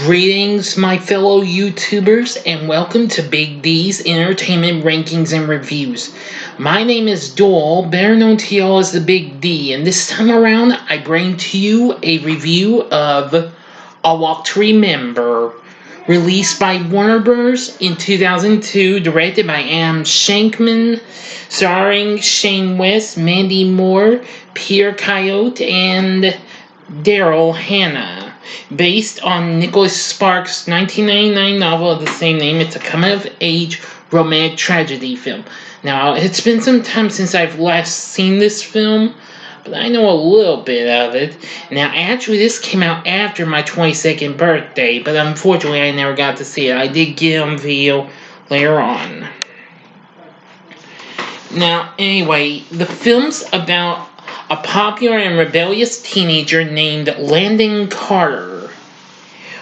Greetings, my fellow YouTubers, and welcome to Big D's Entertainment Rankings and Reviews. My name is Doyle, better known to y'all as the Big D, and this time around I bring to you a review of A Walk to Remember, released by Warner Bros. In 2002, directed by Adam Shankman, starring Shane West, Mandy Moore, Pierre Coyote, and Daryl Hannah. Based on Nicholas Sparks' 1999 novel of the same name, it's a coming-of-age romantic tragedy film. Now, it's been some time since I've last seen this film, but I know a little bit of it. Now, actually, this came out after my 22nd birthday, but unfortunately, I never got to see it. I did get it on video later on. Now, anyway, the film's about a popular and rebellious teenager named Landon Carter.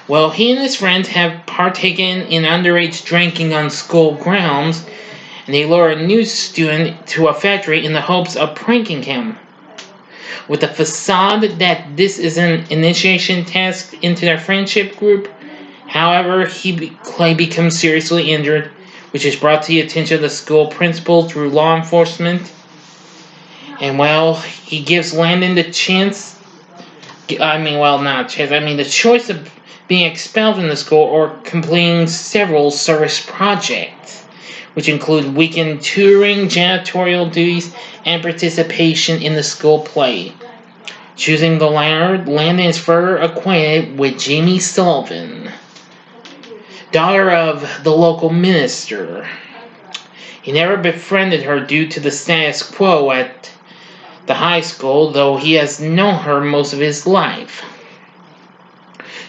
Well, he and his friends have partaken in underage drinking on school grounds, and they lure a new student to a factory in the hopes of pranking him. With the facade that this is an initiation test into their friendship group, however, Clay becomes seriously injured, which is brought to the attention of the school principal through law enforcement. And well, he gives Landon the choice of being expelled from the school or completing several service projects, which include weekend tutoring, janitorial duties, and participation in the school play. Choosing the latter, Landon is further acquainted with Jamie Sullivan, daughter of the local minister. He never befriended her due to the status quo at the high school, though he has known her most of his life.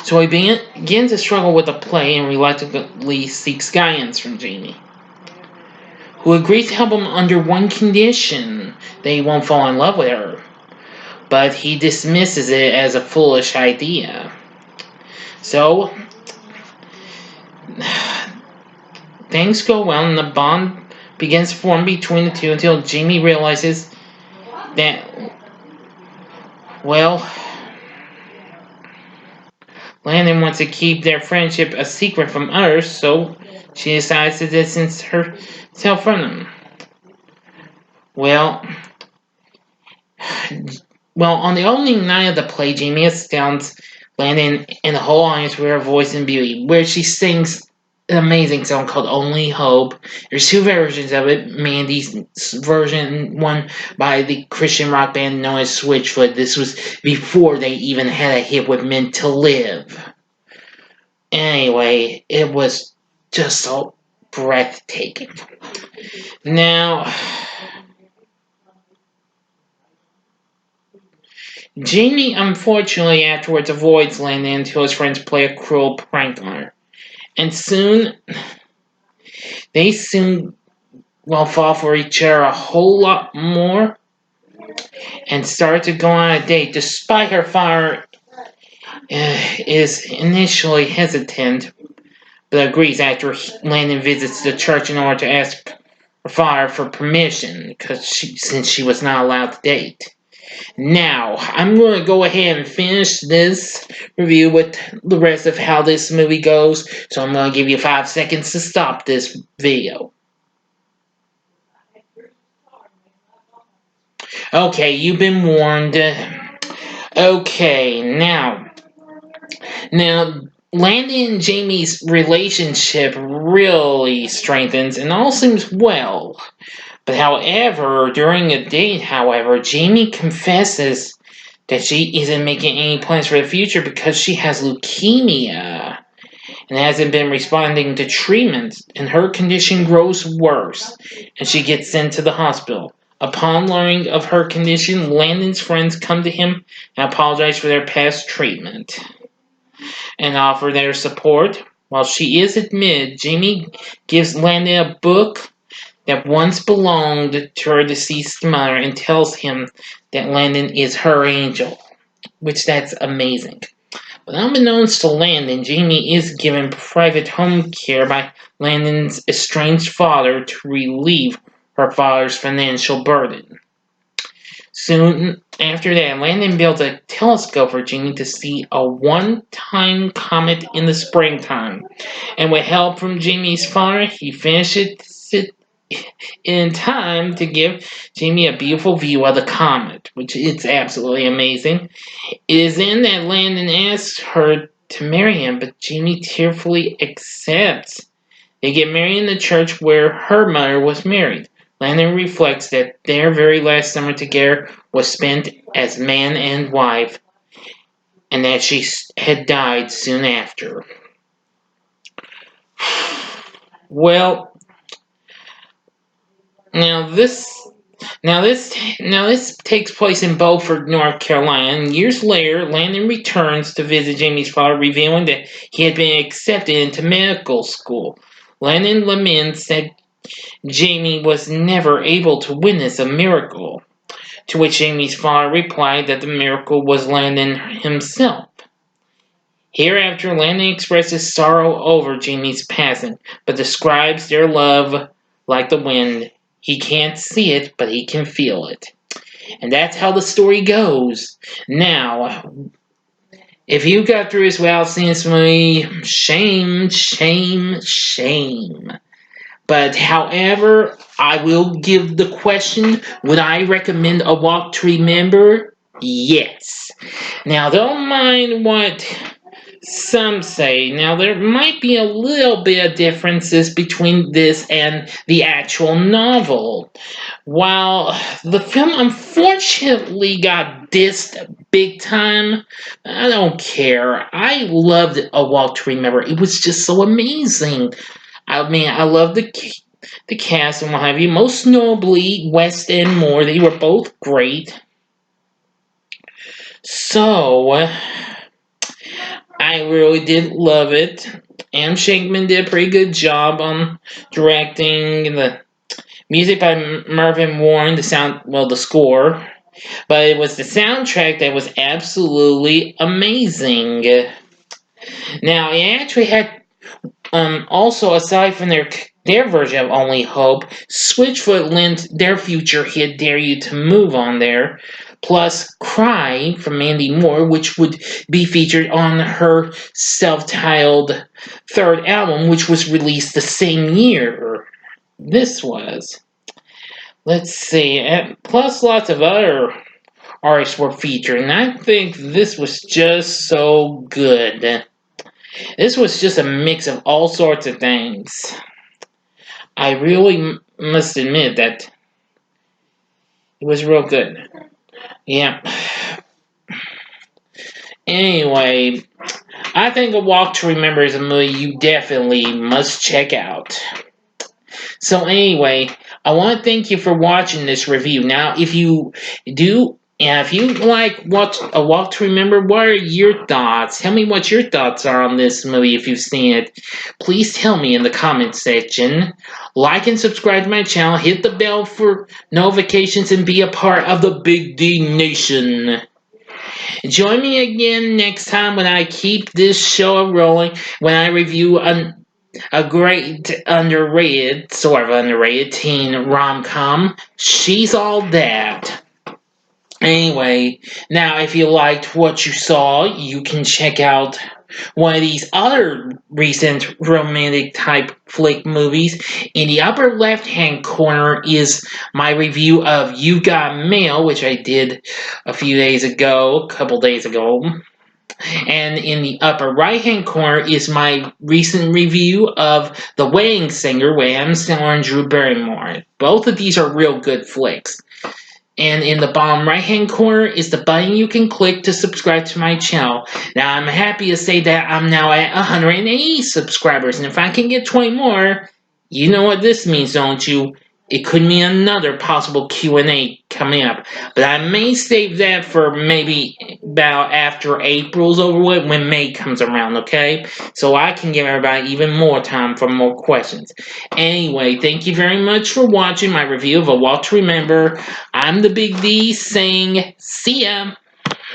So he begins to struggle with the play and reluctantly seeks guidance from Jamie, who agrees to help him under one condition: that he won't fall in love with her. But he dismisses it as a foolish idea. So, things go well and the bond begins to form between the two until Jamie realizes that, well, Landon wants to keep their friendship a secret from others, so she decides to distance herself from them. Well, on the opening night of the play, Jamie astounds Landon and the whole audience with her voice and beauty, where she sings an amazing song called Only Hope. There's two versions of it. Mandy's version, one by the Christian rock band known as Switchfoot. This was before they even had a hit with Meant to Live. Anyway, it was just so breathtaking. Now, Jamie unfortunately afterwards avoids Landon until his friends play a cruel prank on her. And they soon fall for each other a whole lot more and start to go on a date, despite her father is initially hesitant, but agrees after Landon visits the church in order to ask her father for permission, since she was not allowed to date. Now, I'm going to go ahead and finish this review with the rest of how this movie goes, so I'm going to give you 5 seconds to stop this video. Okay, you've been warned. Okay, now, Landon and Jamie's relationship really strengthens and all seems well. But however, during a date, Jamie confesses that she isn't making any plans for the future because she has leukemia and hasn't been responding to treatment, and her condition grows worse, and she gets sent to the hospital. Upon learning of her condition, Landon's friends come to him and apologize for their past treatment and offer their support. While she is admitted, Jamie gives Landon a book that once belonged to her deceased mother and tells him that Landon is her angel, which that's amazing. But unbeknownst to Landon, Jamie is given private home care by Landon's estranged father to relieve her father's financial burden. Soon, After that, Landon built a telescope for Jamie to see a one-time comet in the springtime. And with help from Jamie's father, he finished it in time to give Jamie a beautiful view of the comet, which is absolutely amazing. It is then that Landon asks her to marry him, but Jamie tearfully accepts. They get married in the church where her mother was married. Landon reflects that their very last summer together was spent as man and wife, and that she had died soon after. Well, now this this takes place in Beaufort, North Carolina, and years later, Landon returns to visit Jamie's father, revealing that he had been accepted into medical school. Landon laments that Jamie was never able to witness a miracle, to which Jamie's father replied that the miracle was Landon himself. Hereafter, Landon expresses sorrow over Jamie's passing, but describes their love like the wind. He can't see it, but he can feel it. And that's how the story goes. Now, if you got through this without seeing this movie, shame, shame, shame. But however, I will give the question, would I recommend A Walk to Remember? Yes. Now, don't mind what some say. Now, there might be a little bit of differences between this and the actual novel. While the film unfortunately got dissed big time, I don't care. I loved A Walk to Remember. It was just so amazing. I mean, I love the cast and what have you. Most notably, West and Moore. They were both great. So, I really did love it. M. Shankman did a pretty good job on directing. The music by Mervyn Warren, the score. But it was the soundtrack that was absolutely amazing. Now, it actually had also, aside from their version of Only Hope, Switchfoot lent their future hit Dare You to Move on there, plus Cry from Mandy Moore, which would be featured on her self-titled third album, which was released the same year this was. Let's see, and plus lots of other artists were featured, and I think this was just so good. This was just a mix of all sorts of things. I really must admit that it was real good. Yeah. Anyway, I think A Walk to Remember is a movie you definitely must check out. So anyway, I want to thank you for watching this review. Now, if you do, and if you like A Walk to Remember, what are your thoughts? Tell me what your thoughts are on this movie if you've seen it. Please tell me in the comments section. Like and subscribe to my channel. Hit the bell for notifications and be a part of the Big D Nation. Join me again next time when I keep this show rolling, when I review a great underrated, sort of underrated teen rom-com. She's All That. Anyway, now if you liked what you saw, you can check out one of these other recent romantic type flick movies. In the upper left hand corner is my review of You Got Mail, which I did a couple days ago. And in the upper right hand corner is my recent review of The Wedding Singer with Adam Sandler and Drew Barrymore. Both of these are real good flicks. And in the bottom right hand corner is the button you can click to subscribe to my channel. Now I'm happy to say that I'm now at 180 subscribers, and if I can get 20 more, you know what this means, don't you? It could mean another possible Q&A coming up. But I may save that for maybe about after April's over with, when May comes around, okay? So I can give everybody even more time for more questions. Anyway, thank you very much for watching my review of A Walk to Remember. I'm the Big D saying, see ya!